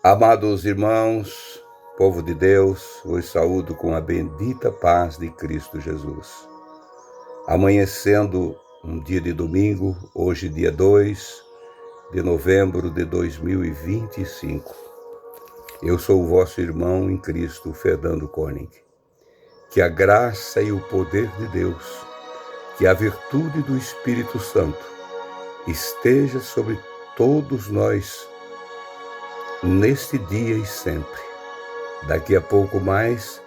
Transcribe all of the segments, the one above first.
Amados irmãos, povo de Deus, vos saúdo com a bendita paz de Cristo Jesus. Amanhecendo um dia de domingo, hoje dia 2 de novembro de 2025. Eu sou o vosso irmão em Cristo, Fernando Koenig. Que a graça e o poder de Deus, que a virtude do Espírito Santo esteja sobre todos nós, neste dia e sempre. Daqui a pouco mais,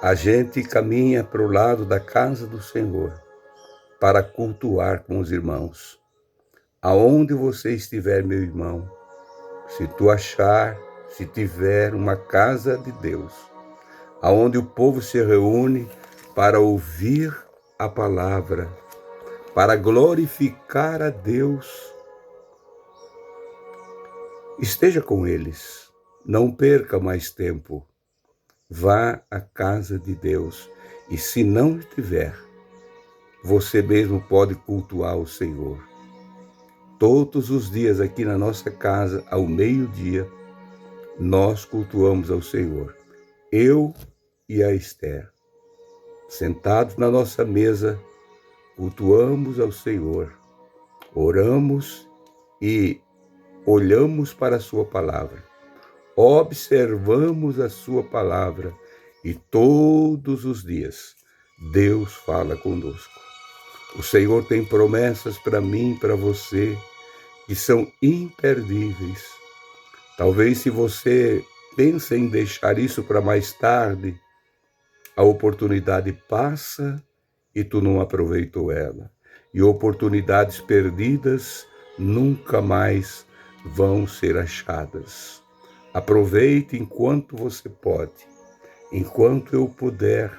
a gente caminha para o lado da casa do Senhor, para cultuar com os irmãos. Aonde você estiver, meu irmão, se tiver uma casa de Deus, aonde o povo se reúne para ouvir a palavra, para glorificar a Deus, esteja com eles, não perca mais tempo, vá à casa de Deus, e se não estiver, você mesmo pode cultuar o Senhor. Todos os dias aqui na nossa casa, ao meio-dia, nós cultuamos ao Senhor. Eu e a Esther, sentados na nossa mesa, cultuamos ao Senhor, oramos e olhamos para a sua palavra, observamos a sua palavra e todos os dias Deus fala conosco. O Senhor tem promessas para mim e para você que são imperdíveis. Talvez se você pensa em deixar isso para mais tarde, a oportunidade passa e tu não aproveitou ela. E oportunidades perdidas nunca mais vão ser achadas. Aproveite enquanto você pode, enquanto eu puder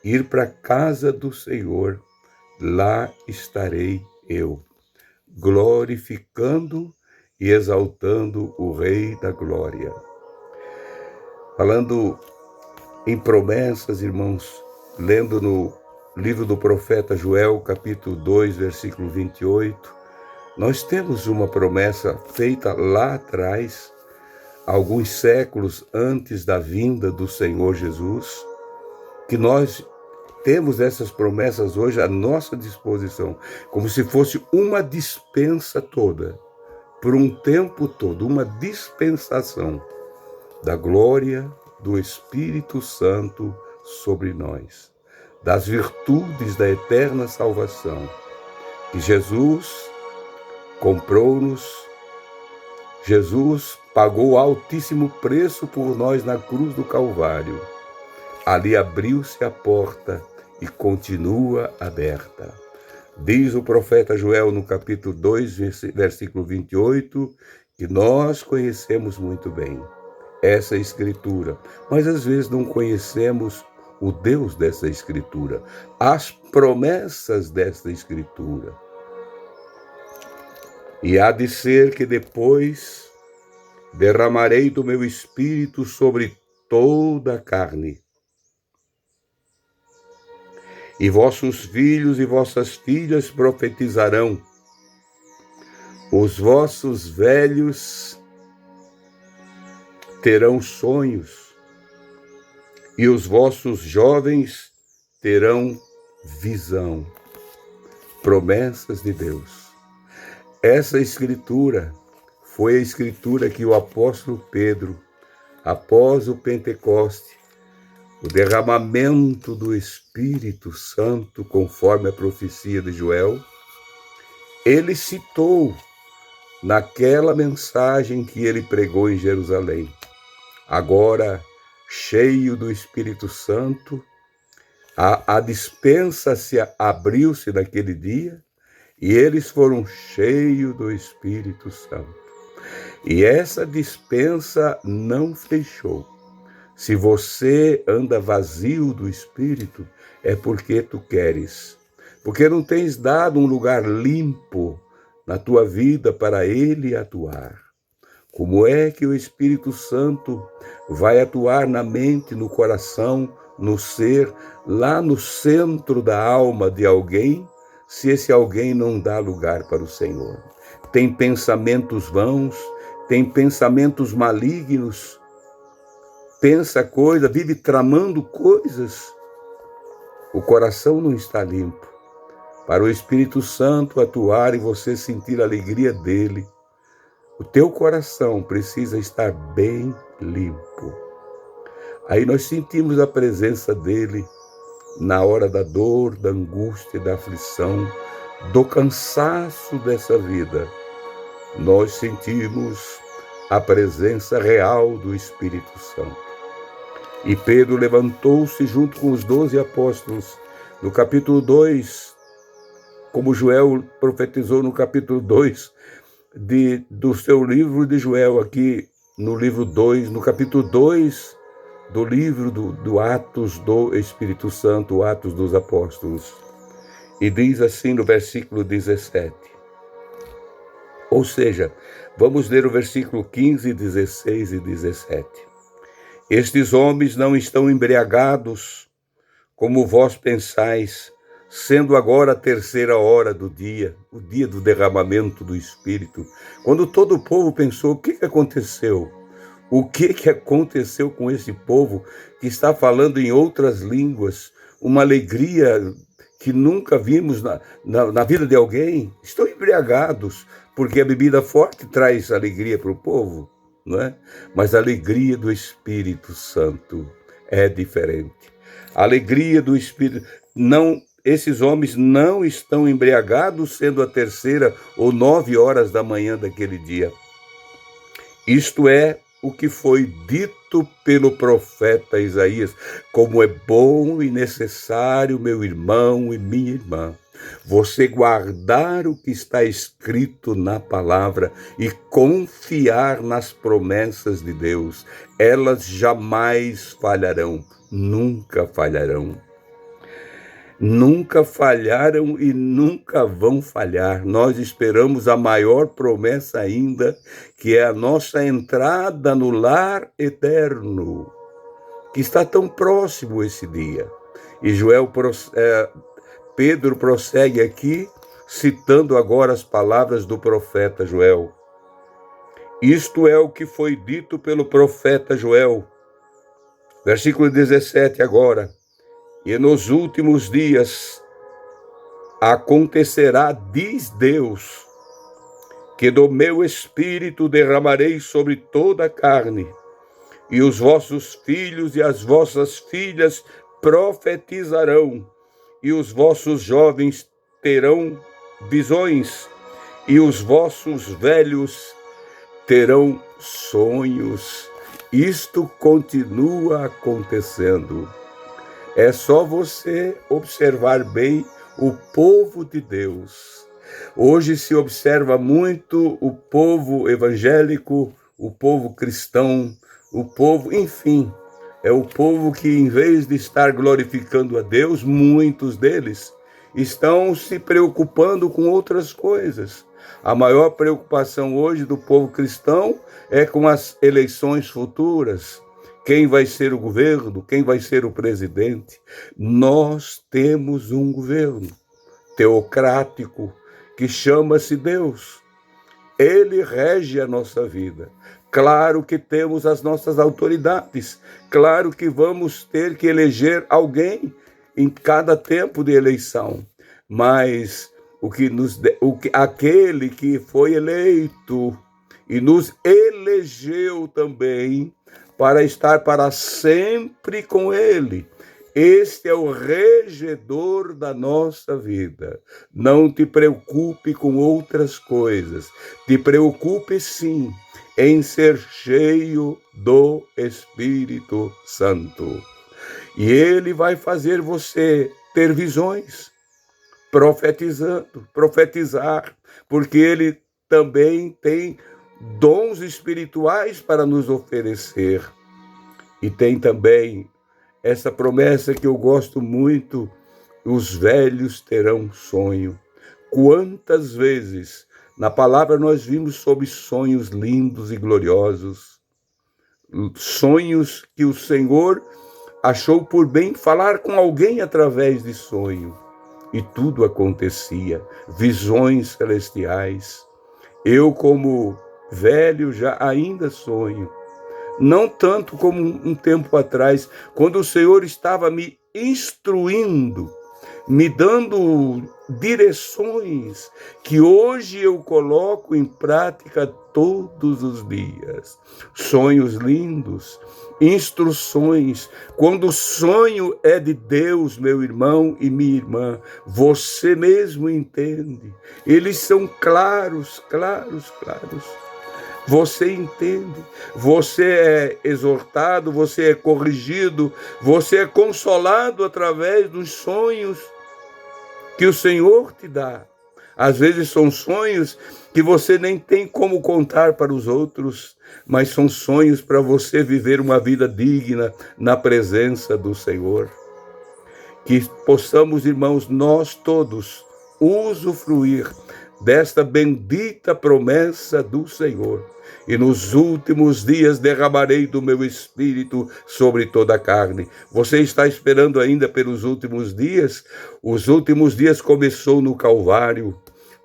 ir para a casa do Senhor, lá estarei eu, glorificando e exaltando o Rei da Glória. Falando em promessas, irmãos, lendo no livro do profeta Joel, capítulo 2, versículo 28, nós temos uma promessa feita lá atrás, alguns séculos antes da vinda do Senhor Jesus, que nós temos essas promessas hoje à nossa disposição, como se fosse uma dispensa toda, por um tempo todo, uma dispensação da glória do Espírito Santo sobre nós, das virtudes da eterna salvação, que Jesus comprou-nos. Jesus pagou altíssimo preço por nós na cruz do Calvário. Ali abriu-se a porta e continua aberta. Diz o profeta Joel no capítulo 2, versículo 28, que nós conhecemos muito bem essa escritura, mas às vezes não conhecemos o Deus dessa escritura, as promessas dessa escritura. E há de ser que depois derramarei do meu espírito sobre toda a carne. E vossos filhos e vossas filhas profetizarão. Os vossos velhos terão sonhos. E os vossos jovens terão visão. Promessas de Deus. Essa escritura foi a escritura que o apóstolo Pedro, após o Pentecoste, o derramamento do Espírito Santo, conforme a profecia de Joel, ele citou naquela mensagem que ele pregou em Jerusalém. Agora, cheio do Espírito Santo, a dispensa abriu-se naquele dia, e eles foram cheios do Espírito Santo. E essa dispensa não fechou. Se você anda vazio do Espírito, é porque tu queres. Porque não tens dado um lugar limpo na tua vida para Ele atuar. Como é que o Espírito Santo vai atuar na mente, no coração, no ser, lá no centro da alma de alguém, se esse alguém não dá lugar para o Senhor? Tem pensamentos vãos, tem pensamentos malignos, pensa coisa, vive tramando coisas, o coração não está limpo. Para o Espírito Santo atuar e você sentir a alegria dele, o teu coração precisa estar bem limpo. Aí nós sentimos a presença dele na hora da dor, da angústia, da aflição, do cansaço dessa vida. Nós sentimos a presença real do Espírito Santo. E Pedro levantou-se junto com os 12 apóstolos, no capítulo 2, como Joel profetizou no capítulo 2 do seu livro de Joel, aqui no livro 2, no capítulo 2 do livro do Atos do Espírito Santo, Atos dos Apóstolos. E diz assim no versículo 17. Ou seja, vamos ler o versículo 15, 16 e 17. Estes homens não estão embriagados, como vós pensais, sendo agora a 3ª hora do dia, o dia do derramamento do Espírito. Quando todo o povo pensou, o que aconteceu? O que aconteceu com esse povo que está falando em outras línguas? Uma alegria que nunca vimos na vida de alguém. Estão embriagados, porque a bebida forte traz alegria para o povo, não é? Mas a alegria do Espírito Santo é diferente. A alegria do Espírito, esses homens não estão embriagados, sendo a 3ª ou 9 horas da manhã daquele dia. Isto é o que foi dito pelo profeta Isaías. Como é bom e necessário, meu irmão e minha irmã, você guardar o que está escrito na palavra e confiar nas promessas de Deus. Elas jamais falharão, nunca falharão. Nunca falharam e nunca vão falhar. Nós esperamos a maior promessa ainda, que é a nossa entrada no lar eterno, que está tão próximo esse dia. E Pedro prossegue aqui, citando agora as palavras do profeta Joel. Isto é o que foi dito pelo profeta Joel. Versículo 17 agora. E nos últimos dias acontecerá, diz Deus, que do meu Espírito derramarei sobre toda a carne, e os vossos filhos e as vossas filhas profetizarão, e os vossos jovens terão visões, e os vossos velhos terão sonhos. Isto continua acontecendo. É só você observar bem o povo de Deus. Hoje se observa muito o povo evangélico, o povo cristão, o povo, enfim, é o povo que, em vez de estar glorificando a Deus, muitos deles estão se preocupando com outras coisas. A maior preocupação hoje do povo cristão é com as eleições futuras. Quem vai ser o governo? Quem vai ser o presidente? Nós temos um governo teocrático que chama-se Deus. Ele rege a nossa vida. Claro que temos as nossas autoridades. Claro que vamos ter que eleger alguém em cada tempo de eleição. Mas aquele que foi eleito e nos elegeu também para estar para sempre com Ele. Este é o regedor da nossa vida. Não te preocupe com outras coisas. Te preocupe, sim, em ser cheio do Espírito Santo. E Ele vai fazer você ter visões, profetizar, porque Ele também tem dons espirituais para nos oferecer. E tem também essa promessa que eu gosto muito: os velhos terão sonho. Quantas vezes na palavra nós vimos sobre sonhos lindos e gloriosos, sonhos que o Senhor achou por bem falar com alguém através de sonho, e tudo acontecia, visões celestiais. Eu, como velho já ainda sonho. Não tanto como um tempo atrás, quando o Senhor estava me instruindo, me dando direções que hoje eu coloco em prática todos os dias. Sonhos lindos, instruções. Quando o sonho é de Deus, meu irmão e minha irmã, você mesmo entende. Eles são claros, claros, claros. Você entende, você é exortado, você é corrigido, você é consolado através dos sonhos que o Senhor te dá. Às vezes são sonhos que você nem tem como contar para os outros, mas são sonhos para você viver uma vida digna na presença do Senhor. Que possamos, irmãos, nós todos usufruir desta bendita promessa do Senhor. E nos últimos dias derramarei do meu espírito sobre toda a carne. Você está esperando ainda pelos últimos dias? Os últimos dias começou no Calvário.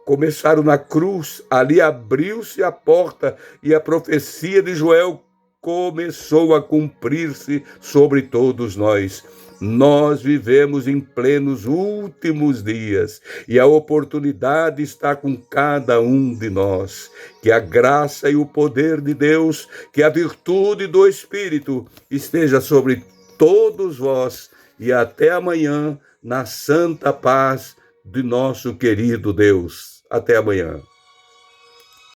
Começaram na cruz, ali abriu-se a porta e a profecia de Joel começou a cumprir-se sobre todos nós. Nós vivemos em plenos últimos dias e a oportunidade está com cada um de nós. Que a graça e o poder de Deus, que a virtude do Espírito esteja sobre todos vós e até amanhã na santa paz de nosso querido Deus. Até amanhã.